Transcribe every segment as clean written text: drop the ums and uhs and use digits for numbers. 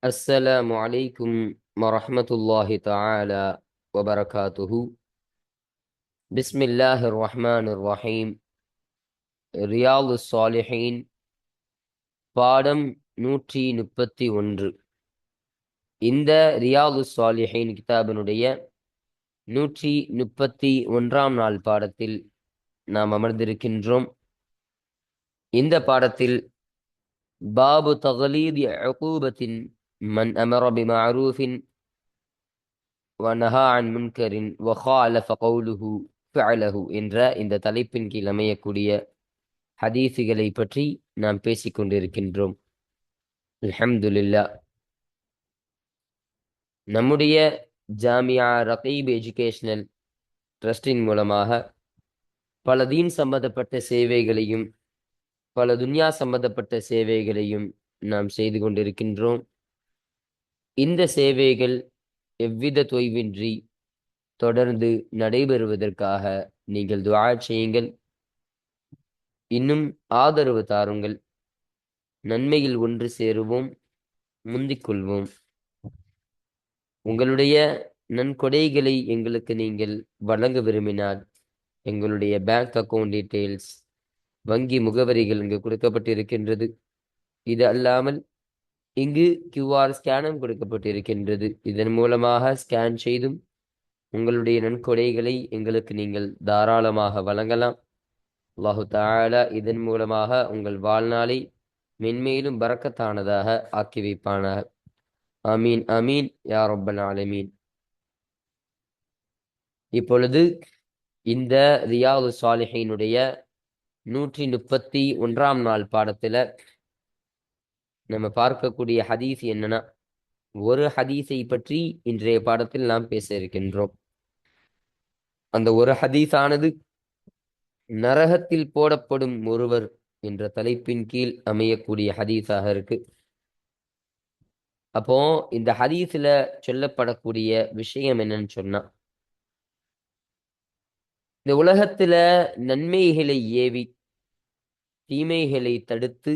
السلام عليكم ورحمة الله تعالى وبركاته. بسم الله الرحمن الرحيم. رياض الصالحين பாடம் 131. இந்த ரியாது சாலிஹீன் கிதாபினுடைய 131ஆம் நாள் பாடத்தில் நாம் அமர்ந்திருக்கின்றோம். இந்த பாடத்தில் பாபு தக்லீதி உகூபத்தின் மன் அமர பிமஅரூஃபின் வநஹா அன் முன்கரின் வகாலஃப கௌலுஹு ஃபிஅலஹு என்ற இந்த தலைப்பின் கீழ் அமையக்கூடிய ஹதீஸுகளை பற்றி நாம் பேசிக் கொண்டிருக்கின்றோம். அல்ஹம்துலில்லாஹ். நம்முடைய ஜாமியா ரகீப் எஜுகேஷனல் ட்ரஸ்டின் மூலமாக பல தீன் சம்பந்தப்பட்ட சேவைகளையும் பல துன்யா சம்பந்தப்பட்ட சேவைகளையும் நாம் செய்து கொண்டிருக்கின்றோம். இந்த சேவைகள் எவ்வித தொய்வின்றி தொடர்ந்து நடைபெறுவதற்காக நீங்கள் துஆ செய்யுங்கள், இன்னும் ஆதரவு தாருங்கள். நன்மையில் ஒன்று சேருவோம், முந்திக் கொள்வோம். உங்களுடைய நன்கொடைகளை எங்களுக்கு நீங்கள் வழங்க விரும்பினால் எங்களுடைய பேங்க் அக்கவுண்ட் டீட்டெயில்ஸ், வங்கி முகவரிகள் இங்கு கொடுக்கப்பட்டிருக்கின்றது. இது அல்லாமல் இங்கு கியூஆர் ஸ்கேனும் கொடுக்கப்பட்டிருக்கின்றது. இதன் மூலமாக ஸ்கேன் செய்தும் உங்களுடைய நன்கொடைகளை எங்களுக்கு நீங்கள் தாராளமாக வழங்கலாம். அல்லாஹு தஆலா இதன் மூலமாக உங்கள் வாழ்நாளை மென்மேலும் பரக்கத்தானதாக ஆக்கி வைப்பானாக. ஆமீன் ஆமீன் யா ரப்பல் ஆலமீன். இப்பொழுது இந்த ரியாது சாலிஹீனுடைய 131ஆம் நாள் பாடத்துல நம்ம பார்க்கக்கூடிய ஹதீஸ் என்னன்னா, ஒரு ஹதீஸை பற்றி இன்றைய பாடத்தில் நாம் பேச இருக்கின்றோம். அந்த ஒரு ஹதீஸானது நரகத்தில் போடப்படும் ஒருவர் என்ற தலைப்பின் கீழ் அமையக்கூடிய ஹதீஸாக இருக்கு. அப்போ இந்த ஹதீஸ்ல சொல்லப்படக்கூடிய விஷயம் என்னன்னு சொன்னா, இந்த உலகத்துல நன்மைகளை ஏவி தீமைகளை தடுத்து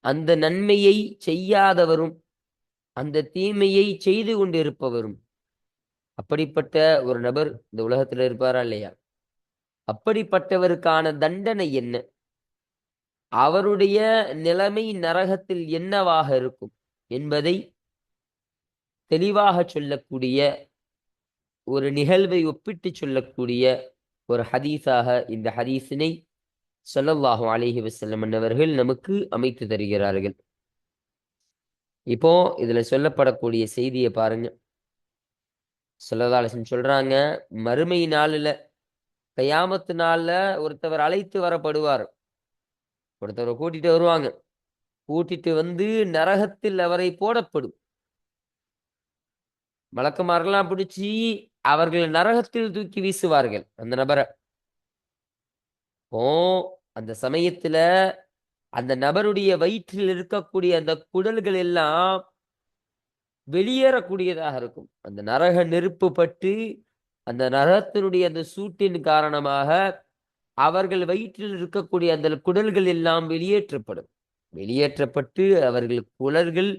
அந்த நன்மையை செய்யாதவரும் அந்த தீமையை செய்து கொண்டிருப்பவரும், அப்படிப்பட்ட ஒரு நபர் இந்த உலகத்துல இருப்பாரா இல்லையா? அப்படிப்பட்டவருக்கான தண்டனை என்ன, அவருடைய நிலைமை நரகத்தில் என்னவாக இருக்கும் என்பதை தெளிவாக சொல்லக்கூடிய ஒரு நிகழ்வை ஒப்பிட்டு சொல்லக்கூடிய ஒரு ஹதீஸாக இந்த ஹதீஸினை ஸல்லல்லாஹு அலைஹி வஸல்லம் அவர்கள் நமக்கு அமைத்து தருகிறார்கள். இப்போ இதுல சொல்லப்படக்கூடிய செய்தியை பாருங்க. ஸல்லல்லாஹு அலைஹி வஸல்லம் சொல்றாங்க, மறுமை நாளில் கயாமத்து நாள்ல ஒருத்தவர் அழைத்து வரப்படுவார். ஒருத்தவரை கூட்டிட்டு வருவாங்க. கூட்டிட்டு வந்து நரகத்தில் அவரை போடப்படும். மலக்குமாரெல்லாம் பிடிச்சி அவர்கள் நரகத்தில் தூக்கி வீசுவார்கள் அந்த நபரை. ஓ, அந்த சமயத்துல அந்த நபருடைய வயிற்றில் இருக்கக்கூடிய அந்த குடல்கள் எல்லாம் வெளியேறக்கூடியதாக இருக்கும். அந்த நரக நெருப்பு பட்டு அந்த நரகத்தினுடைய அந்த சூட்டின் காரணமாக அவர்கள் வயிற்றில் இருக்கக்கூடிய அந்த குடல்கள் எல்லாம் வெளியேற்றப்படும். வெளியேற்றப்பட்டு அவர்கள் குடல்கள்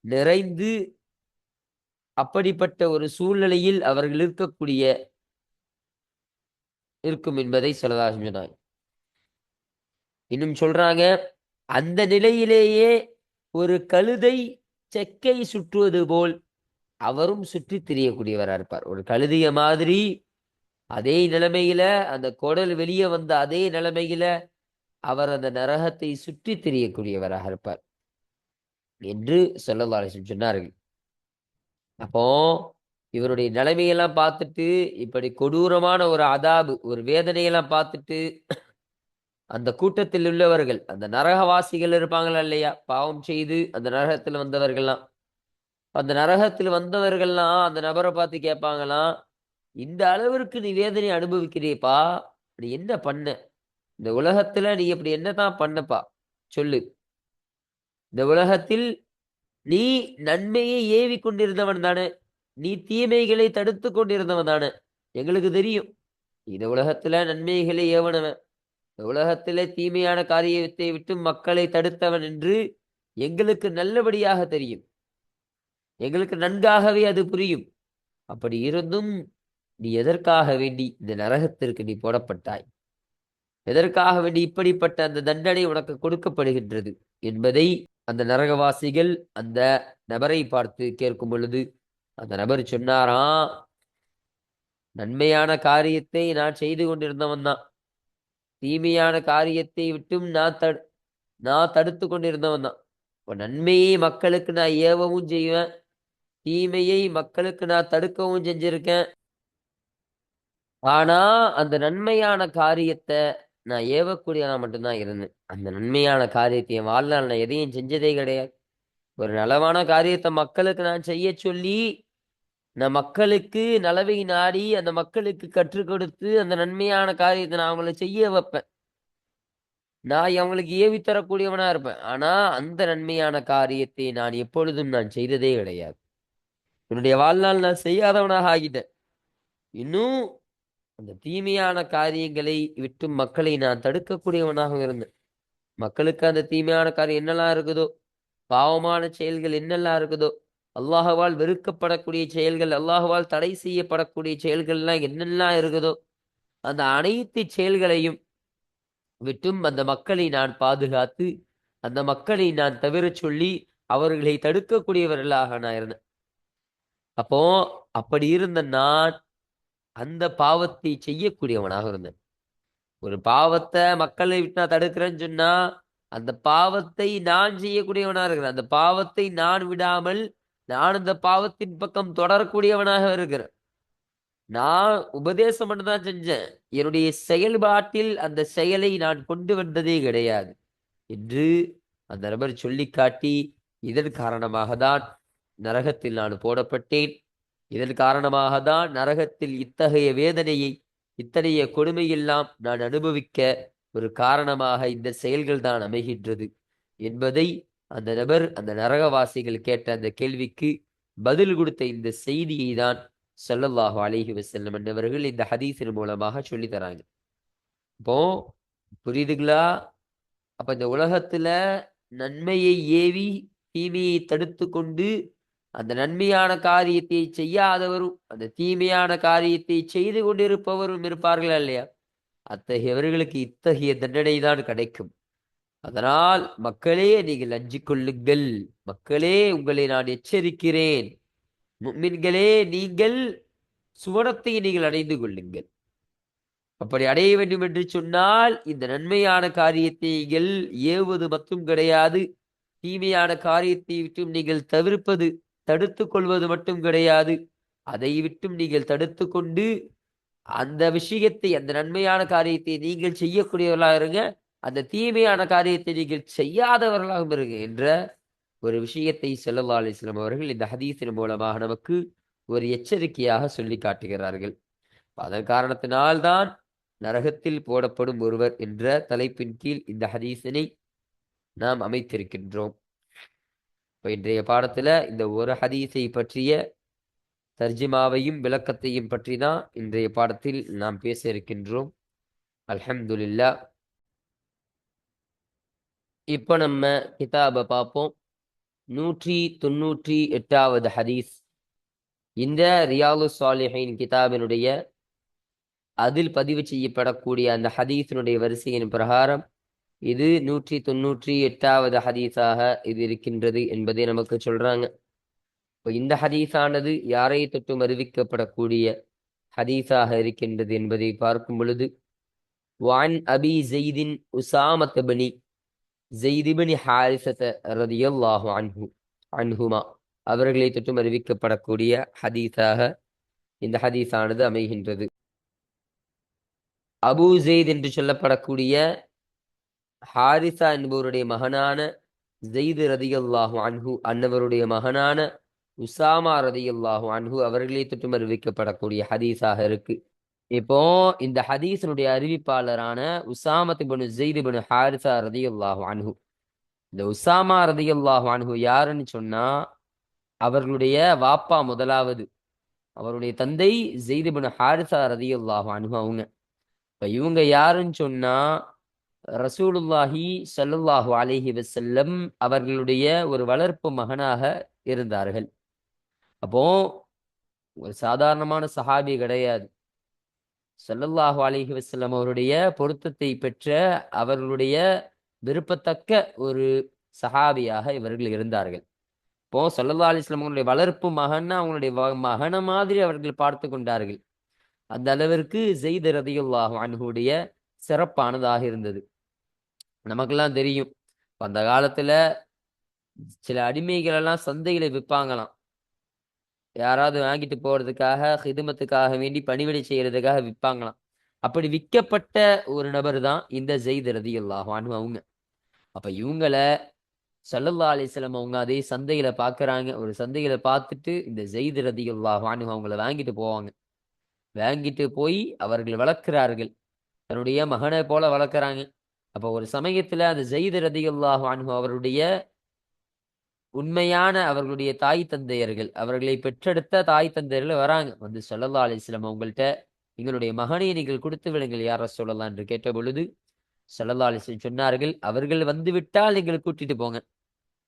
நிறைந்து அப்படிப்பட்ட ஒரு சூழ்நிலையில் அவர்கள் இருக்கும் என்பதை ஸல்லல்லாஹு அலைஹி வஸல்லம். இன்னும் சொல்றாங்க, அந்த நிலையிலேயே ஒரு கழுதை செக்கை சுற்றுவது போல் அவரும் சுற்றி திரியக்கூடியவரா இருப்பார். ஒரு கழுதிய மாதிரி அதே நிலைமையில, அந்த குடல் வெளியே வந்த அதே நிலைமையில அவர் அந்த நரகத்தை சுற்றி திரியக்கூடியவராக இருப்பார் என்று ஸல்லல்லாஹு அலைஹி வஸல்லம் சொன்னார்கள். அப்போ இவருடைய நிலைமையெல்லாம் பார்த்துட்டு, இப்படி கொடூரமான ஒரு அதாபு, ஒரு வேதனையெல்லாம் பார்த்துட்டு, அந்த கூட்டத்தில் உள்ளவர்கள், அந்த நரகவாசிகள் இருப்பாங்களா இல்லையா, பாவம் செய்து அந்த நரகத்தில் வந்தவர்கள்லாம், அந்த நரகத்தில் வந்தவர்கள்லாம் அந்த நபரை பார்த்து கேட்பாங்களாம், இந்த அளவிற்கு நீ வேதனை அனுபவிக்கிறீப்பா, நீ என்ன பண்ண இந்த உலகத்துல, நீ இப்படி என்னதான் பண்ணப்பா சொல்லு. இந்த உலகத்தில் நீ நன்மையை ஏவி கொண்டிருந்தவன் தானே, நீ தீமைகளை தடுத்து கொண்டிருந்தவன் தானே, எங்களுக்கு தெரியும். இந்த உலகத்துல நன்மைகளை ஏவனவன், இந்த உலகத்திலே தீமையான காரியத்தை விட்டு மக்களை தடுத்தவன் என்று எங்களுக்கு நல்லபடியாக தெரியும். எங்களுக்கு நன்காகவே அது புரியும். அப்படி இருந்தும் நீ எதற்காக வேண்டி இந்த நரகத்திற்கு நீ போடப்பட்டாய், எதற்காக வேண்டி இப்படிப்பட்ட அந்த தண்டனை உனக்கு கொடுக்கப்படுகின்றது என்பதை அந்த நரகவாசிகள் அந்த நபரை பார்த்து கேட்கும் பொழுது அந்த நபர் சொன்னாராம், நன்மையான காரியத்தை நான் செய்து கொண்டிருந்தவன் தான், தீமையான காரியத்தை விட்டும் நான் தடுத்து கொண்டிருந்தவன் தான். இப்போ நன்மையை மக்களுக்கு நான் ஏவவும் செய்வேன், தீமையை மக்களுக்கு நான் தடுக்கவும் செஞ்சிருக்கேன். ஆனா அந்த நன்மையான காரியத்தை நான் ஏவக்கூடியவனா மட்டும்தான் இருந்தேன். அந்த நன்மையான காரியத்தை என் வாழ்நாள் நான் எதையும் செஞ்சதே கிடையாது. ஒரு நலவான காரியத்தை மக்களுக்கு நான் செய்ய சொல்லி நான் மக்களுக்கு நலவை நாடி அந்த மக்களுக்கு கற்றுக் கொடுத்து அந்த நன்மையான காரியத்தை நான் அவங்கள செய்ய வைப்பேன். நான் அவங்களுக்கு ஏவி தரக்கூடியவனா இருப்பேன். ஆனா அந்த நன்மையான காரியத்தை நான் எப்பொழுதும் நான் செய்ததே கிடையாது. என்னுடைய வாழ்நாள் நான் செய்யாதவனாக ஆகிட்டேன். இன்னும் அந்த தீமையான காரியங்களை விட்டு மக்களை நான் தடுக்கக்கூடியவனாக இருந்தேன். மக்களுக்கு அந்த தீமையான காரியம் என்னெல்லாம் இருக்குதோ, பாவமான செயல்கள் என்னெல்லாம் இருக்குதோ, அல்லாஹ்வால் வெறுக்கப்படக்கூடிய செயல்கள், அல்லாஹ்வால் தடை செய்யப்படக்கூடிய செயல்கள்லாம் என்னெல்லாம் இருக்குதோ, அந்த அனைத்து செயல்களையும் விட்டும் அந்த மக்களை நான் பாதுகாத்து அந்த மக்களை நான் தவிரச் சொல்லி அவர்களை தடுக்கக்கூடியவர்களாக நான் இருந்தேன். அப்போ அப்படி இருந்த நான் அந்த பாவத்தை செய்யக்கூடியவனாக இருந்தேன். ஒரு பாவத்தை மக்களை விட்டு நான் தடுக்கிறேன்னு சொன்னா அந்த பாவத்தை நான் செய்யக்கூடியவனா இருக்கிறேன். அந்த பாவத்தை நான் விடாமல் நான் அந்த பாவத்தின் பக்கம் தொடரக்கூடியவனாக இருக்கிறேன். நான் உபதேசம் மட்டும்தான் செஞ்சேன், என்னுடைய செயல்பாட்டில் அந்த செயலை நான் கொண்டு வந்ததே கிடையாது என்று அந்த நபர் சொல்லி காட்டி, இதன் காரணமாக தான் நரகத்தில் நான் போடப்பட்டேன், இதன் காரணமாக தான் நரகத்தில் இத்தகைய வேதனையை இத்தகைய கொடுமையெல்லாம் நான் அனுபவிக்க ஒரு காரணமாக இந்த செயல்கள் தான் அமைகின்றது என்பதை அந்த நபர் அந்த நரகவாசிகள் கேட்ட அந்த கேள்விக்கு பதில் கொடுத்த இந்த செய்தியை தான் ஸல்லல்லாஹு அலைஹி வஸல்லம் என்பவர்கள் இந்த ஹதீஸின் மூலமாக சொல்லி தராங்க. இப்போ புரியுதுங்களா? அப்ப இந்த உலகத்துல நன்மையை ஏவி தீமையை தடுத்து கொண்டு அந்த நன்மையான காரியத்தை செய்யாதவரும் அந்த தீமையான காரியத்தை செய்து கொண்டிருப்பவரும் இருப்பார்களா இல்லையா? அத்தகையவர்களுக்கு இத்தகைய தண்டனை தான் கிடைக்கும். அதனால் மக்களே நீங்கள் அஞ்சிக் கொள்ளுங்கள், மக்களே உங்களை நான் எச்சரிக்கிறேன், முஃமின்களே நீங்கள் சுவனத்தை நீங்கள் அடைந்து கொள்ளுங்கள். அப்படி அடைய வேண்டும் என்று சொன்னால் இந்த நன்மையான காரியத்தை நீங்கள் ஏவுவது மட்டும் கிடையாது, தீமையான காரியத்தை விட்டும் நீங்கள் தடுத்து கொள்வது மட்டும் கிடையாது, அதை விட்டும் நீங்கள் தடுத்து கொண்டு அந்த விஷயத்தை அந்த நன்மையான காரியத்தை நீங்கள் செய்யக்கூடியவர்களாக இருங்க, அந்த தீமையான காரியத்தை நீங்கள் செய்யாதவர்களாகவும் இருங்க என்ற ஒரு விஷயத்தை ஸல்லல்லாஹு அலைஹி வஸல்லம் அவர்கள் இந்த ஹதீஸின் மூலமாக நமக்கு ஒரு எச்சரிக்கையாக சொல்லி காட்டுகிறார்கள். அதன் காரணத்தினால்தான் நரகத்தில் போடப்படும் ஒருவர் என்ற தலைப்பின் கீழ் இந்த ஹதீஸினை நாம் அமைத்திருக்கின்றோம். இப்போ இன்றைய பாடத்துல இந்த ஒரு ஹதீஸை பற்றிய தர்ஜிமாவையும் விளக்கத்தையும் பற்றி தான் இன்றைய பாடத்தில் நாம் பேச இருக்கின்றோம். அல்ஹம்துலில்லாஹ். இப்போ நம்ம கிதாபை பார்ப்போம். 198வது ஹதீஸ். இந்த ரியாலு ஸாலிஹீன் கிதாபினுடைய அதில் பதிவு செய்யப்படக்கூடிய அந்த ஹதீஸினுடைய வரிசையின் பிரகாரம் இது 198வது ஹதீஸாக இது இருக்கின்றது என்பதை நமக்கு சொல்றாங்க. இப்போ இந்த ஹதீஸானது யாரை தொட்டும் அறிவிக்கப்படக்கூடிய ஹதீஸாக இருக்கின்றது என்பதை பார்க்கும் பொழுது, வான் அபி ஸைதின் உஸாமத் பின் ஸைத் பின் ஹாரிஸத ரலியல்லாஹு அன்ஹுமா அவர்களை தொட்டும் அறிவிக்கப்படக்கூடிய ஹதீஸாக இந்த ஹதீஸானது அமைகின்றது. அபூ ஸைத் என்று சொல்லப்படக்கூடிய ஹாரிசா என்பவருடைய மகனான ஸைத் ரலியல்லாஹு அன்ஹு அன்னவருடைய மகனான உஸாமா ரலியல்லாஹு அன்ஹு அவர்களை தொட்டும் அறிவிக்கப்படக்கூடிய ஹதீஸாக இருக்கு. இப்போ இந்த ஹதீஸினுடைய அறிவிப்பாளரான உஸாமத் இப்னு ஸைத் இப்னு ஹாரிசா ரலியல்லாஹு அன்ஹு, இந்த உஸாமா ரலியல்லாஹு அன்ஹு யாருன்னு சொன்னா அவர்களுடைய வாப்பா முதலாவது, அவருடைய தந்தை ஸைத் இப்னு ஹாரிசா ரலியல்லாஹு அன்ஹு அவங்க. இப்ப இவங்க யாருன்னு சொன்னா ரசூலுல்லாஹி ஸல்லல்லாஹு அலைஹி வஸல்லம் அவர்களுடைய ஒரு வளர்ப்பு மகனாக இருந்தார்கள். அப்போ ஒரு சாதாரணமான சஹாபி கிடையாது. ஸல்லல்லாஹு அலைஹி வஸல்லம் அவருடைய பொருத்தத்தை பெற்ற, அவர்களுடைய விருப்பத்தக்க ஒரு சஹாபியாக இவர்கள் இருந்தார்கள். இப்போ ஸல்லல்லாஹு அலைஹி வஸல்லம் அவங்களுடைய வளர்ப்பு மகன்னா அவங்களுடைய மகன மாதிரி அவர்கள் பார்த்து கொண்டார்கள். அந்த அளவிற்கு ஸெய்த் ரலியல்லாஹு அன்ஹுடைய சிறப்பானதாக இருந்தது. நமக்கெல்லாம் தெரியும். அந்த காலத்துல சில அடிமைகள் எல்லாம் சந்தையில விற்பாங்களாம். யாராவது வாங்கிட்டு போறதுக்காக, ஹிதுமத்துக்காக வேண்டி பணிவிடை செய்யறதுக்காக விற்பாங்களாம். அப்படி விற்கப்பட்ட ஒரு நபர் தான் இந்த ஸெய்த் ரலியல்லாஹு அன்ஹு அவங்க. அப்ப இவங்கள ஸல்லல்லாஹு அலைஹி வஸல்லம் அவங்க அதே சந்தையில பார்க்கறாங்க. ஒரு சந்தையில பார்த்துட்டு இந்த ஸெய்த் ரலியல்லாஹு அன்ஹு அவங்கள வாங்கிட்டு போவாங்க. வாங்கிட்டு போய் அவர்கள் வளர்க்கிறார்கள். தன்னுடைய மகனை போல வளர்க்கறாங்க. அப்ப ஒரு சமயத்துல அந்த ஸெய்த் ரலியல்லாஹு அன்ஹு அவருடைய உண்மையான அவர்களுடைய தாய் தந்தையர்கள், அவர்களை பெற்றெடுத்த தாய் தந்தையர்கள் வராங்க. வந்து ஸல்லல்லாஹு அலைஹி வஸல்லம் அவங்கள்ட்ட, எங்களுடைய மகனை நீங்கள் கொடுத்து விடுங்கள் யா ரசூலல்லாஹ் என்று கேட்ட பொழுது, ஸல்லல்லாஹு அலைஹி வஸல்லம் சொன்னார்கள், அவர்கள் வந்து விட்டால் நீங்கள் கூட்டிட்டு போங்க.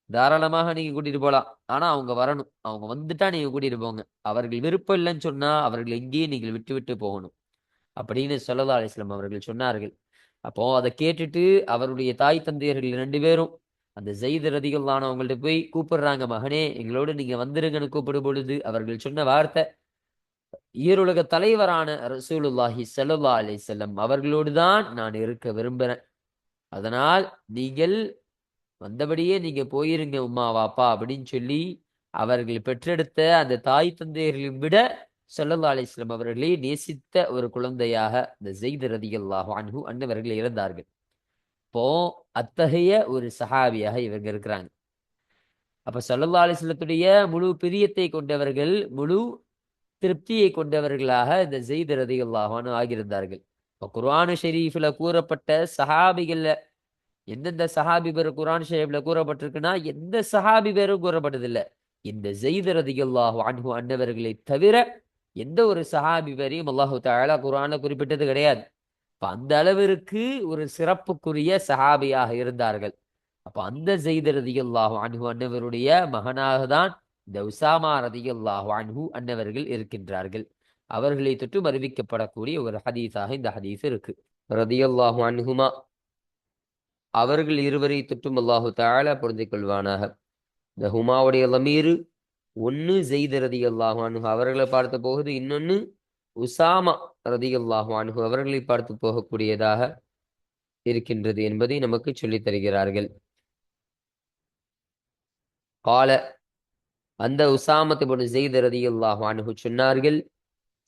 தாராளமாக நீங்க கூட்டிட்டு போலாம். ஆனா அவங்க வரணும். அவங்க வந்துட்டா நீங்க கூட்டிட்டு போங்க. அவர்கள் விருப்பம் இல்லைன்னு சொன்னா, அவர்கள் எங்கேயே நீங்கள் விட்டு விட்டு போகணும். அப்படின்னு ஸல்லல்லாஹு அலைஹி வஸல்லம் அவர்கள் சொன்னார்கள். அப்போ அதை கேட்டுட்டு அவருடைய தாய் தந்தையர்கள் 2 பேரும் அந்த ஸெய்த் ரலியல்லாஹு அவங்கள்ட்ட போய் கூப்பிடுறாங்க, மகனே எங்களோடு நீங்க வந்துருங்கன்னு கூப்பிடும் பொழுது அவர்கள் சொன்ன வார்த்தை, ஈருலக தலைவரான ரசூலுல்லாஹி ஸல்லல்லாஹு அலைஹி வஸல்லம் அவர்களோடு தான் நான் இருக்க விரும்புறேன். அதனால் நீங்கள் வந்தபடியே நீங்க போயிருங்க உம்மா வாப்பா அப்படின்னு சொல்லி அவர்கள் பெற்றெடுத்த அந்த தாய் தந்தையர்களையும் விட ஸல்லல்லாஹு அலைஹி வஸல்லம் அவர்களை நேசித்த ஒரு குழந்தையாக இந்த ஸெய்த் ரலியல்லாஹு அன்ஹு அன்னவர்கள் இருந்தார்கள். இப்போ அத்தகைய ஒரு சஹாபியாக இவங்க இருக்கிறாங்க. அப்ப ஸல்லல்லாஹு அலைஹி வஸல்லத்துடைய முழு பிரியத்தை கொண்டவர்கள், முழு திருப்தியை கொண்டவர்களாக இந்த ஸெய்த் ரலியல்லாஹு அன்ஹு ஆகியிருந்தார்கள். இப்ப குர்ஆன் ஷரீஃப்ல கூறப்பட்ட சஹாபிகள்ல எந்தெந்த சஹாபி பேர் குர்ஆன் ஷரீஃப்ல கூறப்பட்டிருக்குன்னா, எந்த சஹாபி பேரும் கூறப்பட்டதில்ல. இந்த ஸெய்த் ரலியல்லாஹு அன்ஹு அன்னவர்களை தவிர எந்த ஒரு சஹாபி பேரையும் அல்லாஹு தஆலா குர்ஆன்ல குறிப்பிட்டது கிடையாது. அப்ப அந்த அளவிற்கு ஒரு சிறப்புக்குரிய சஹாபியாக இருந்தார்கள். அப்ப அந்த ஸெய்த் ரலியல்லாஹு அன்ஹு அன்னவருடைய மகனாக தான் இந்த உசாமா ரலியல்லாஹு அன்ஹு அன்னவர்கள் இருக்கின்றார்கள். அவர்களை தொட்டு அறிவிக்கப்படக்கூடிய ஒரு ஹதீஸாக இந்த ஹதீஸ் இருக்கு. ரலியல்லாஹு அன்ஹுமா, அவர்கள் இருவரை தொட்டும் அல்லாஹு தஆலா பொருந்திக் கொள்வானாக. இந்த ஹுமாவுடைய லமீரு ஒன்னு ஸெய்த் ரலியல்லாஹு அன்ஹு அவர்களை பார்த்து போகுது, இன்னொன்னு உசாமா ரலியல்லாஹு அன்ஹு அவர்களை பார்த்து போகக்கூடியதாக இருக்கின்றது என்பதை நமக்கு சொல்லித் தருகிறார்கள். கால, அந்த உசாமத் இப்னு ஸெய்த் ரலியல்லாஹு அன்ஹு சொன்னார்கள்,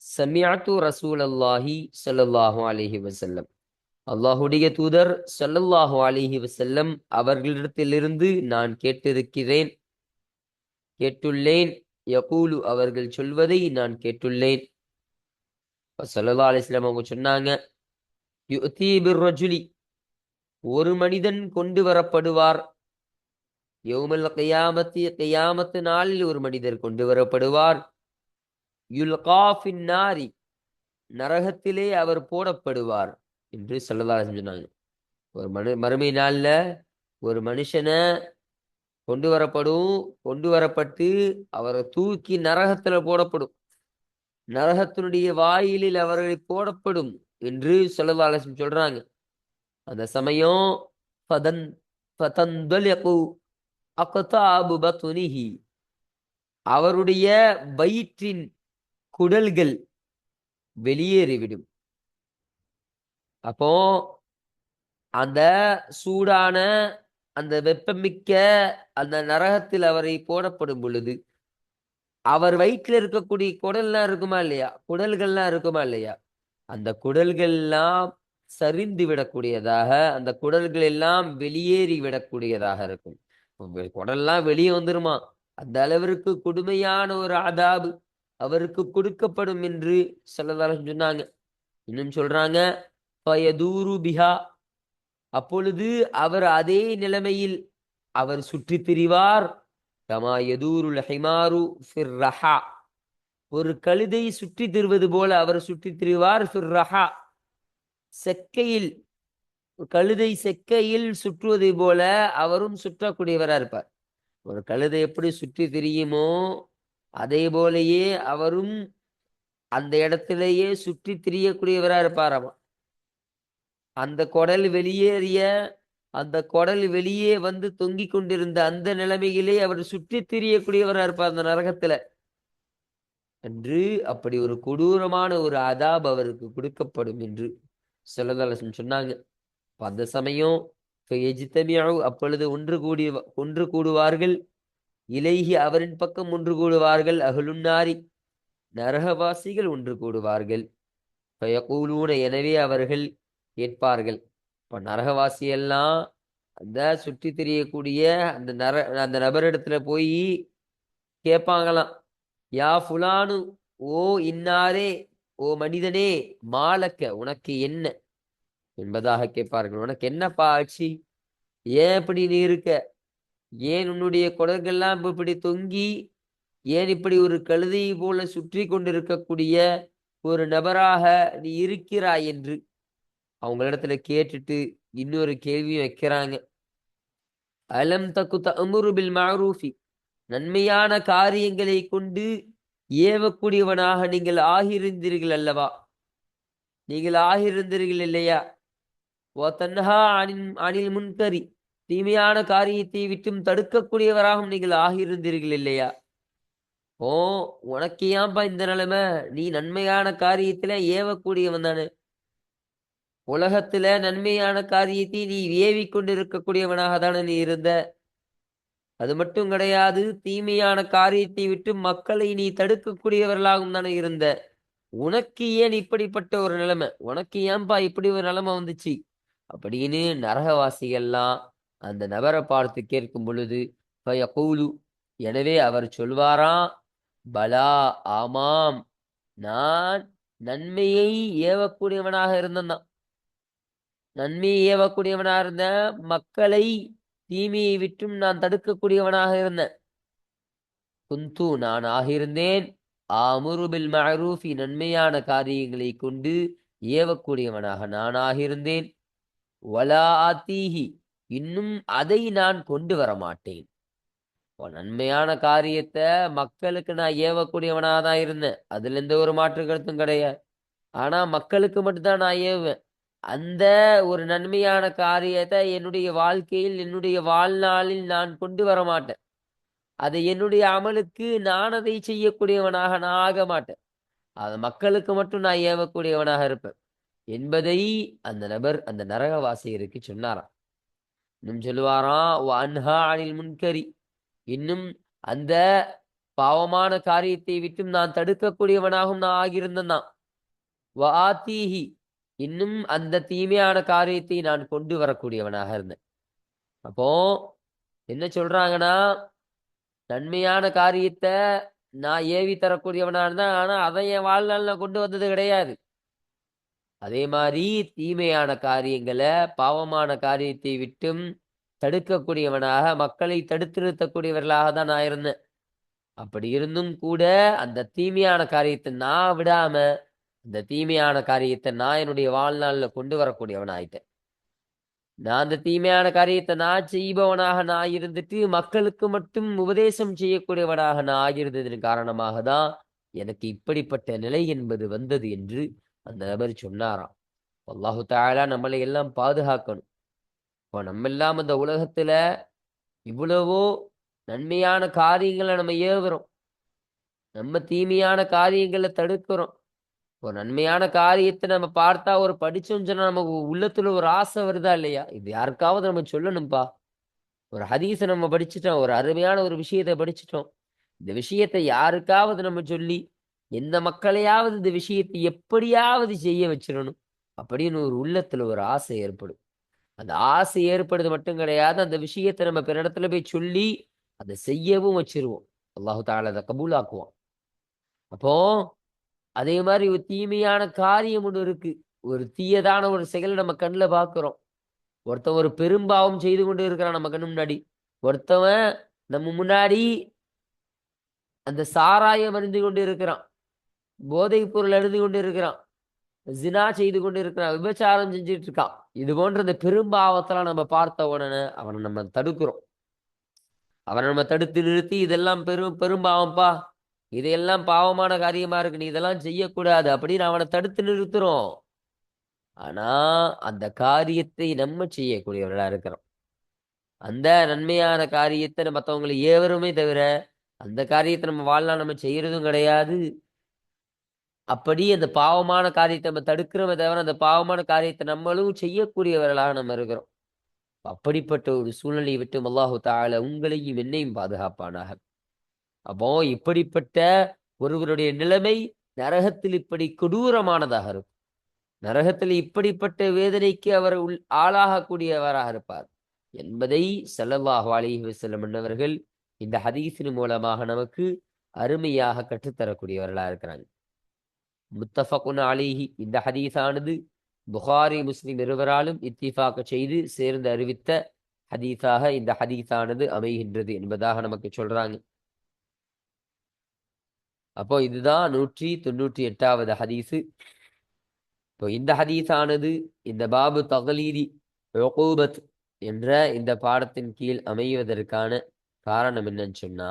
சமிஅத்து ரசூலல்லாஹி ஸல்லல்லாஹு அலைஹி வஸல்லம், அல்லாஹ்வுடைய தூதர் ஸல்லல்லாஹு அலைஹி வஸல்லம் அவர்களிடத்திலிருந்து நான் கேட்டுள்ளேன். யகூலு, அவர்கள் சொல்வதை நான் கேட்டுள்ளேன். ஸல்லல்லாஹு அலைஹி வஸல்லம் அவங்க சொன்னாங்க, யுஅதி பிர்ரஜுலி, ஒரு மனிதன் கொண்டு வரப்படுவார். யௌமல் கியாமத்தி, கியாமத்து நாளில் ஒரு மனிதர் கொண்டு வரப்படுவார். யுல்கா ஃபின்னாரி, நரகத்திலே அவர் போடப்படுவார் என்று ஸல்லல்லாஹு அலைஹி வஸல்லம் சொன்னாங்க. ஒரு மறுமை நாள்ல ஒரு மனுஷனை கொண்டு வரப்பட்டு அவரை தூக்கி நரகத்துல போடப்படும். நரகத்தினுடைய வாயிலில் அவர்களை போடப்படும் என்று ஸல்லல்லாஹு அலைஹி வஸல்லம் சொல்றாங்க. அந்த சமயம் ஃபதன் ஃபதந்தலிகு அக்தாபு பத்னிஹி, அவருடைய வயிற்றின் குடல்கள் வெளியேறிவிடும். அப்போ அந்த சூடான அந்த வெப்பமிக்க அந்த நரகத்தில் அவரை போடப்படும் பொழுது அவர் வயிற்றில் இருக்கக்கூடிய குடல்லாம் இருக்குமா இல்லையா, குடல்கள்லாம் இருக்குமா இல்லையா, அந்த குடல்கள்லாம் சரிந்து விடக்கூடியதாக, அந்த குடல்கள் எல்லாம் வெளியேறி விடக்கூடியதாக இருக்கும். குடல்லாம் வெளியே வந்துருமா, அந்த அளவிற்கு கொடுமையான ஒரு அதாபு அவருக்கு கொடுக்கப்படும் என்று ஸல்லல்லாஹு சொன்னாங்க. இன்னும் சொல்றாங்க, ஃபயதூரு பிஹா, அப்பொழுது அவர் அதே நிலைமையில் அவர் சுற்றி திரிவார். கமா யதூருல் ஹிமாரு ஃபிர் ரஹா, ஒரு கழுதை சுற்றி திரிவது போல அவர் சுற்றி திரிவார். ஃபிர் ரஹா, செக்கையில், கழுதை செக்கையில் சுற்றுவதை போல அவரும் சுற்றக்கூடியவரா இருப்பார். ஒரு கழுதை எப்படி சுற்றி திரியுமோ அதே போலயே அவரும் அந்த இடத்திலேயே சுற்றி திரியக்கூடியவரா இருப்பாராம். அந்த குடல் வெளியேறிய அந்த குடல் வெளியே வந்து தொங்கிக் கொண்டிருந்த அந்த நிலைமையிலே அவர் சுற்றி திரியக்கூடியவரா இருப்பார் அந்த நரகத்துல என்று. அப்படி ஒரு கொடூரமான ஒரு அதாப் அவருக்கு கொடுக்கப்படும் என்று ஸல்லல்லாஹு சொன்னாங்க. அந்த சமயம் அப்பொழுது ஒன்று கூடுவார்கள். இலைஹி அவரின் பக்கம் ஒன்று கூடுவார்கள். அஹ்லுன்னாரி நரகவாசிகள் ஒன்று கூடுவார்கள். ஃபயகூலூன எனவே அவர்கள் கேட்பார்கள். இப்ப நரகவாசி எல்லாம் அந்த சுற்றி திரியக்கூடிய அந்த நபரிடத்துல போய் கேட்பாங்களாம். யா ஃபுலானு, ஓ இன்னாரே, ஓ மனிதனே, மாலக்க உனக்கு என்ன என்பதாக கேட்பார்கள். உனக்கு என்னப்பா ஆச்சு? ஏன் இப்படி நீ இருக்க? ஏன் உன்னுடைய குடல்கள்லாம் இப்படி தொங்கி, ஏன் இப்படி ஒரு கழுதை போல சுற்றி கொண்டிருக்கக்கூடிய ஒரு நபராக நீ இருக்கிறாய் என்று அவங்களிடத்துல கேட்டுட்டு இன்னொரு கேள்வியும் வைக்கிறாங்க. அலம் தக்கு தஅமுரு பில் மஅரூஃபி, நன்மையான காரியங்களை கொண்டு ஏவக்கூடியவனாக நீங்கள் ஆகியிருந்தீர்கள் அல்லவா? நீங்கள் ஆகியிருந்தீர்கள் இல்லையா? வ தன்ஹா அனில் முன்கரி, தீமையான காரியத்தை விட்டும் தடுக்கக்கூடியவராகவும் நீங்கள் ஆகியிருந்தீர்கள் இல்லையா? ஓ, உனக்கு ஏன்பா இந்த நிலைமை? நீ நன்மையான காரியத்துல ஏவக்கூடியவன் தானே. உலகத்துல நன்மையான காரியத்தை நீ ஏவி கொண்டிருக்கக்கூடியவனாக தானே நீ இருந்த. அது மட்டும் கிடையாது, தீமையான காரியத்தை விட்டு மக்களை நீ தடுக்கக்கூடியவர்களாகவும் தானே இருந்த. உனக்கு ஏன் இப்படிப்பட்ட ஒரு நிலைமை? உனக்கு ஏன்பா இப்படி ஒரு நிலைமை வந்துச்சு அப்படின்னு நரகவாசிகள்லாம் அந்த நபரை பார்த்து கேட்கும் பொழுது ஃபயகூலு, எனவே அவர் சொல்வாராம், பலா ஆமாம், நான் நன்மையை ஏவக்கூடியவனாக இருந்தேன். நன்மையை ஏவக்கூடியவனாக இருந்தேன். மக்களை தீமையை விட்டும் நான் தடுக்கக்கூடியவனாக இருந்தேன். குந்து நான் ஆகியிருந்தேன். ஆமுரு பில் மஅரூஃபி நன்மையான காரியங்களை கொண்டு ஏவக்கூடியவனாக நான் ஆகியிருந்தேன். வலா ஆத்தீஹி இன்னும் அதை நான் கொண்டு வர மாட்டேன். நன்மையான காரியத்தை மக்களுக்கு நான் ஏவக்கூடியவனாக தான் இருந்தேன். அதுல எந்த ஒரு மாற்று கருத்தும் கிடையாது. ஆனா மக்களுக்கு மட்டும்தான் நான் ஏவுவேன். அந்த ஒரு நன்மையான காரியத்தை என்னுடைய வாழ்க்கையில் என்னுடைய வாழ்நாளில் நான் கொண்டு வர மாட்டேன். அதை என்னுடைய அமலுக்கு நான் அதை செய்யக்கூடியவனாக நான் ஆக மாட்டேன். அது மக்களுக்கு மட்டும் நான் ஏவக்கூடியவனாக இருப்பேன் என்பதை அந்த நபர் அந்த நரகவாசியருக்கு சொன்னாராம். இன்னும் சொல்லுவாராம், வஅன்ஹா அனில் முன்கரி, இன்னும் அந்த பாவமான காரியத்தை விட்டும் நான் தடுக்கக்கூடியவனாகவும் நான் ஆகியிருந்தேன் தான். வஆத்தீஹி இன்னும் அந்த தீமையான காரியத்தை நான் கொண்டு வரக்கூடியவனாக இருந்தேன். அப்போ என்ன சொல்றாங்கன்னா, நன்மையான காரியத்தை நான் ஏவி தரக்கூடியவனா இருந்தேன். ஆனா அதை என் வாழ்நாள் நான் கொண்டு வந்தது கிடையாது. அதே மாதிரி தீமையான காரியங்களை, பாவமான காரியத்தை விட்டும் தடுக்கக்கூடியவனாக, மக்களை தடுத்து நிறுத்தக்கூடியவர்களாக தான் நான் இருந்தேன். அப்படி இருந்தும் கூட அந்த தீமையான காரியத்தை நான் விடாம, அந்த தீமையான காரியத்தை நான் என்னுடைய வாழ்நாள்ல கொண்டு வரக்கூடியவன் ஆயிட்டேன். நான் அந்த தீமையான காரியத்தை நான் செய்பவனாக நான் இருந்துட்டு மக்களுக்கு மட்டும் உபதேசம் செய்யக்கூடியவனாக நான் ஆகியிருந்ததன் காரணமாக தான் எனக்கு இப்படிப்பட்ட நிலை என்பது வந்தது என்று அந்த நபர் சொன்னாராம். அல்லாஹு தஆலா நம்மளை எல்லாம் பாதுகாக்கணும். இப்போ நம்ம எல்லாம் இந்த உலகத்துல இவ்வளவோ நன்மையான காரியங்களை நம்ம ஏவுறோம், நம்ம தீமையான காரியங்களை தடுக்கிறோம். ஒரு நன்மையான காரியத்தை நம்ம பார்த்தா ஒரு படிச்சோம்னு சொன்னா நமக்கு உள்ளத்துல ஒரு ஆசை வருதா இல்லையா? இது யாருக்காவது நம்ம சொல்லணும்பா. ஒரு ஹதீஸை நம்ம படிச்சுட்டோம், ஒரு அருமையான ஒரு விஷயத்தை படிச்சுட்டோம். இந்த விஷயத்தை யாருக்காவது நம்ம சொல்லி எந்த மக்களையாவது இந்த விஷயத்தை எப்படியாவது செய்ய வச்சிடணும் அப்படின்னு ஒரு உள்ளத்துல ஒரு ஆசை ஏற்படும். அந்த ஆசை ஏற்படுறது மட்டும் கிடையாது, அந்த விஷயத்தை நம்ம பிற இடத்துல போய் சொல்லி அதை செய்யவும் வச்சிருவோம். அல்லாஹு தஆலா அதை கபூலாக்குவான். அப்போ அதே மாதிரி ஒரு தீமையான காரியம் ஒன்று இருக்கு. ஒரு தீயதான ஒரு செயல் நம்ம கண்ணுல பார்க்கிறோம். ஒருத்தன் ஒரு பெரும்பாவம் செய்து கொண்டு இருக்கிறான் நம்ம கண்ணு முன்னாடி. ஒருத்தவன் நம்ம முன்னாடி அந்த சாராயம் அருந்தி கொண்டு இருக்கிறான், போதைப் பொருள் அருந்தி கொண்டு இருக்கிறான், ஜினா செய்து கொண்டு இருக்கிறான், விபச்சாரம் செஞ்சுட்டு இருக்கான். இது போன்ற இந்த பெரும்பாவத்தெல்லாம் நம்ம பார்த்த உடனே அவனை நம்ம தடுக்கிறோம். அவனை நம்ம தடுத்து நிறுத்தி, இதெல்லாம் பெரும்பாவம்பா, இதையெல்லாம் பாவமான காரியமா இருக்கு, நீ இதெல்லாம் செய்யக்கூடாது அப்படின்னு அவனை தடுத்து நிறுத்துறோம். ஆனா அந்த காரியத்தை நம்ம செய்யக்கூடியவர்களா இருக்கிறோம். அந்த நன்மையான காரியத்தை மற்றவங்களை ஏவருமே தவிர அந்த காரியத்தை நம்ம வாழ்நாள் நம்ம செய்யறதும் கிடையாது. அப்படி அந்த பாவமான காரியத்தை நம்ம தடுக்கிறோமே தவிர அந்த பாவமான காரியத்தை நம்மளும் செய்யக்கூடியவர்களாக நம்ம இருக்கிறோம். அப்படிப்பட்ட ஒரு சூழ்நிலையை விட்டு அல்லாஹு தஆலா உங்களையும் என்னையும் பாதுகாப்பானாக. அப்போ இப்படிப்பட்ட ஒருவருடைய நிலைமை நரகத்தில் இப்படி கொடூரமானதாக இருக்கும். நரகத்தில் இப்படிப்பட்ட வேதனைக்கு அவர் ஆளாகக்கூடியவராக இருப்பார் என்பதை ஸல்லல்லாஹு அலைஹி வஸல்லம் அவர்கள் இந்த ஹதீஸின் மூலமாக நமக்கு அருமையாக கற்றுத்தரக்கூடியவர்களாக இருக்கிறாங்க. முத்தஃபகுன் அலைஹி, இந்த ஹதீஸானது புகாரி முஸ்லிம் இருவராலும் இத்திஃபாக செய்து சேர்ந்து அறிவித்த ஹதீஸாக இந்த ஹதீஸானது அமைகின்றது என்பதாக நமக்கு சொல்றாங்க. அப்போ இதுதான் 198வது ஹதீஸு. இப்போ இந்த ஹதீஸானது இந்த பாபு தக்லீதி உகூபத் என்ற இந்த பாடத்தின் கீழ் அமைவதற்கான காரணம் என்னன்னு சொன்னா,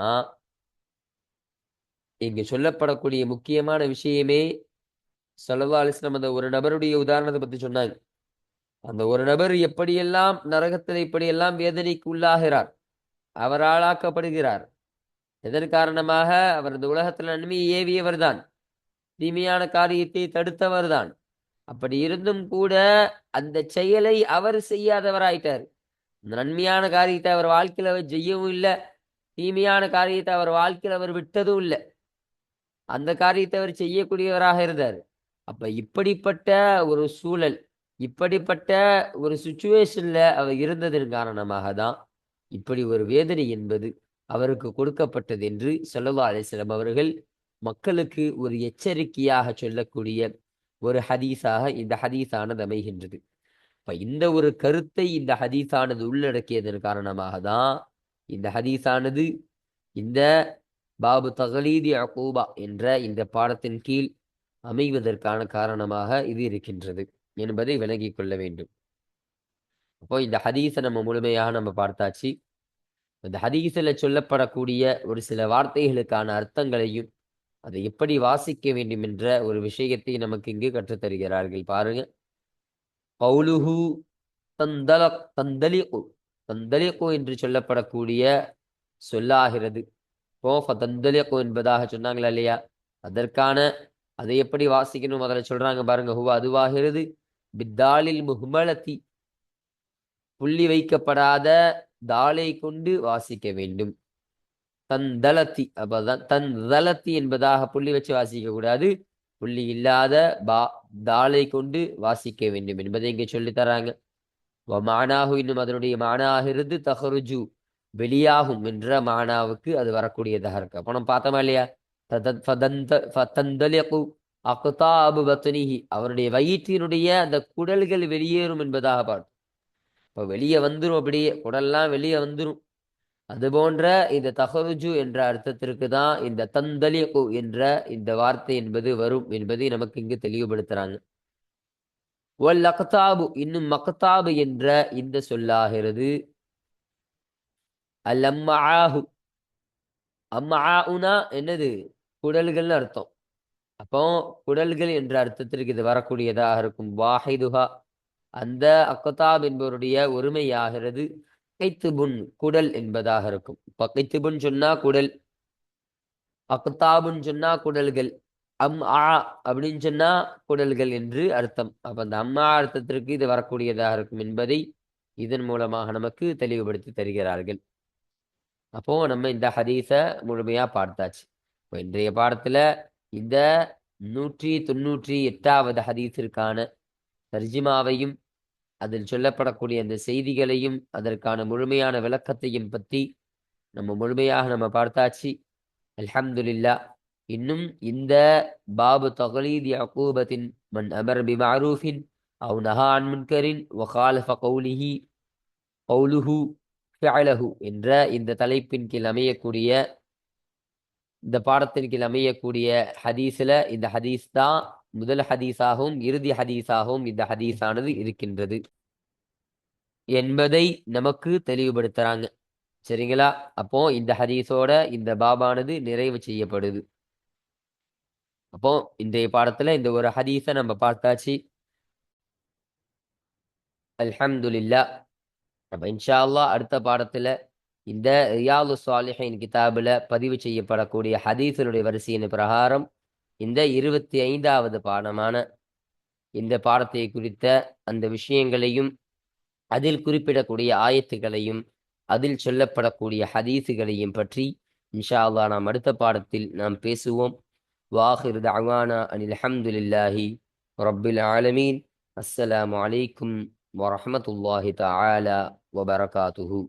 இங்கு சொல்லப்படக்கூடிய முக்கியமான விஷயமே ஸல்லல்லாஹு அலைஹி வஸல்லம் அந்த ஒரு நபருடைய உதாரணத்தை பத்தி சொன்னாங்க. அந்த ஒரு நபர் எப்படியெல்லாம் நரகத்தில் இப்படியெல்லாம் வேதனைக்கு உள்ளாகிறார், அவர் ஆளாக்கப்படுகிறார். எதன் காரணமாக? அவர் இந்த உலகத்தில் நன்மையை ஏவியவர் தான், தீமையான காரியத்தை தடுத்தவர் தான். அப்படி இருந்தும் கூட அந்த செயலை அவர் செய்யாதவராயிட்டார். இந்த நன்மையான காரியத்தை அவர் வாழ்க்கையில் அவர் செய்யவும் இல்லை, தீமையான காரியத்தை அவர் வாழ்க்கையில் அவர் விட்டதும் இல்லை. அந்த காரியத்தை அவர் செய்யக்கூடியவராக இருந்தார். அப்ப இப்படிப்பட்ட ஒரு சூழல், இப்படிப்பட்ட ஒரு சுச்சுவேஷன்ல அவர் இருந்ததன் காரணமாக தான் இப்படி ஒரு வேதனை என்பது அவருக்கு கொடுக்கப்பட்டது என்று ஸல்லல்லாஹு அலைஹி வஸல்லம் அவர்கள் மக்களுக்கு ஒரு எச்சரிக்கையாக சொல்லக்கூடிய ஒரு ஹதீஸாக இந்த ஹதீஸானது அமைகின்றது. இப்ப இந்த ஒரு கருத்தை இந்த ஹதீஸானது உள்ளடக்கியதன் காரணமாக தான் இந்த ஹதீஸானது இந்த பாபு தக்லீதி உகூபா என்ற இந்த பாடத்தின் கீழ் அமைவதற்கான காரணமாக இது இருக்கின்றது என்பதை விளங்கிக் கொள்ள வேண்டும். அப்போ இந்த ஹதீஸை நம்ம முழுமையாக நம்ம பார்த்தாச்சு. இந்த ஹதீஸில் சொல்லப்படக்கூடிய ஒரு சில வார்த்தைகளுக்கான அர்த்தங்களையும் அதை எப்படி வாசிக்க வேண்டும் என்ற ஒரு விஷயத்தை நமக்கு இங்கு கற்றுத்தருகிறார்கள். பாருங்க, கௌலுஹு தந்தலிகு, தந்தலிகு என்று சொல்லப்படக்கூடிய சொல்லாகிறது. இப்போ ஃபதந்தலிகு என்பதாக சொன்னாங்களா இல்லையா, அதற்கான அதை எப்படி வாசிக்கணும் அதில் சொல்றாங்க பாருங்க. ஹுவ அதுவாகிறது, பித்தாலில் முஹ்மலத்தி, புள்ளி வைக்கப்படாத தாளை கொண்டு வாசிக்க வேண்டும். தந்தலத்தி, அப்பதான் தந்தலத்தி என்பதாக புள்ளி வச்சு வாசிக்க கூடாது, புள்ளி இல்லாத தாளை கொண்டு வாசிக்க வேண்டும் என்பதை இங்கே சொல்லி தராங்க. மானாகு, இன்னும் அதனுடைய மானாகிறது தஹருஜு, வெளியாகும் என்ற மானாவுக்கு அது வரக்கூடியதாக இருக்கு. அப்போ நம்ம பார்த்தோமா இல்லையா, அவருடைய வயிற்றினுடைய அந்த குடல்கள் வெளியேறும் என்பதாக பார்த்தோம். இப்போ வெளியே வந்துடும், அப்படியே குடல்லாம் வெளியே வந்துடும். அது போன்ற இந்த தஹருஜு என்ற அர்த்தத்திற்கு தான் இந்த தந்தலிகு என்ற இந்த வார்த்தை என்பது வரும் என்பதை நமக்கு இங்கு தெளிவுபடுத்துறாங்க. வல் அக்தாபு, இன்னும் மக்தாபு என்ற இந்த சொல்லாகிறது. அல் அம்மாஹு, அம்மாஉனா என்னது? குடல்கள்னு அர்த்தம். அப்போ குடல்கள் என்ற அர்த்தத்திற்கு இது வரக்கூடியதாக இருக்கும். வாஹிதுஹா, அந்த அக்தாப் என்பவருடைய ஒருமையாகிறது கைத்துபுன், குடல் என்பதாக இருக்கும். இப்போ கைத்துபுன் சொன்னா குடல், அக்தாபுன்னு சொன்னா குடல்கள், அப்படின்னு சொன்னா குடல்கள் என்று அர்த்தம். அப்ப அந்த அம்மா அர்த்தத்திற்கு இது வரக்கூடியதாக இருக்கும் என்பதை இதன் மூலமாக நமக்கு தெளிவுபடுத்தி தருகிறார்கள். அப்போ நம்ம இந்த ஹதீஸை முழுமையா பார்த்தாச்சு. இப்போ இன்றைய பாடத்துல இந்த 198வது ஹதீஸிற்கான தர்ஜிமாவையும் அதில் சொல்லப்படக்கூடிய அந்த செய்திகளையும் அதற்கான முழுமையான விளக்கத்தையும் பற்றி நம்ம முழுமையாக நம்ம பார்த்தாச்சு. அல்ஹம்துலில்லாஹ். இன்னும் இந்த பாபு தக்லீதி உகூபத்தின் மன் அமர் பிமஅரூஃபின் அவ் நஹா அன் முன்கரின் வ காலஃப கௌலுஹு ஃபிஅலஹு என்ற இந்த தலைப்பின் கீழ் அமையக்கூடிய, இந்த பாடத்தின் கீழ் அமையக்கூடிய ஹதீஸில் இந்த ஹதீஸ் தான் முதல் ஹதீஸாகவும் இறுதி ஹதீஸாகவும் இந்த ஹதீஸானது இருக்கின்றது என்பதை நமக்கு தெளிவுபடுத்துறாங்க. சரிங்களா? அப்போ இந்த ஹதீஸோட இந்த பாபானது நிறைவு செய்யப்படுது. அப்போ இன்றைய பாடத்துல இந்த ஒரு ஹதீஸை நம்ம பார்த்தாச்சு. அல்ஹம்துலில்லாஹ். அப்ப இன்ஷா அல்லாஹ் அடுத்த பாடத்துல இந்த ரியாலு சாலிஹின் கிதாபுல பதிவு செய்யப்படக்கூடிய ஹதீஸுடைய வரிசையின் பிரகாரம் இந்த 25வது பாடமான இந்த பாடத்தை குறித்த அந்த விஷயங்களையும் அதில் குறிப்பிடக்கூடிய ஆயத்துகளையும் அதில் சொல்லப்படக்கூடிய ஹதீஸுகளையும் பற்றி இன்ஷா அல்லாஹ் நாம் அடுத்த பாடத்தில் நாம் பேசுவோம். வாஹிர் தஅவானா அனில் ஹம்துலில்லாஹி ரப்பில் ஆலமீன். அஸ்ஸலாமு அலைக்கும் வரஹ்மத்துல்லாஹி தஆலா வபரகாத்துஹு.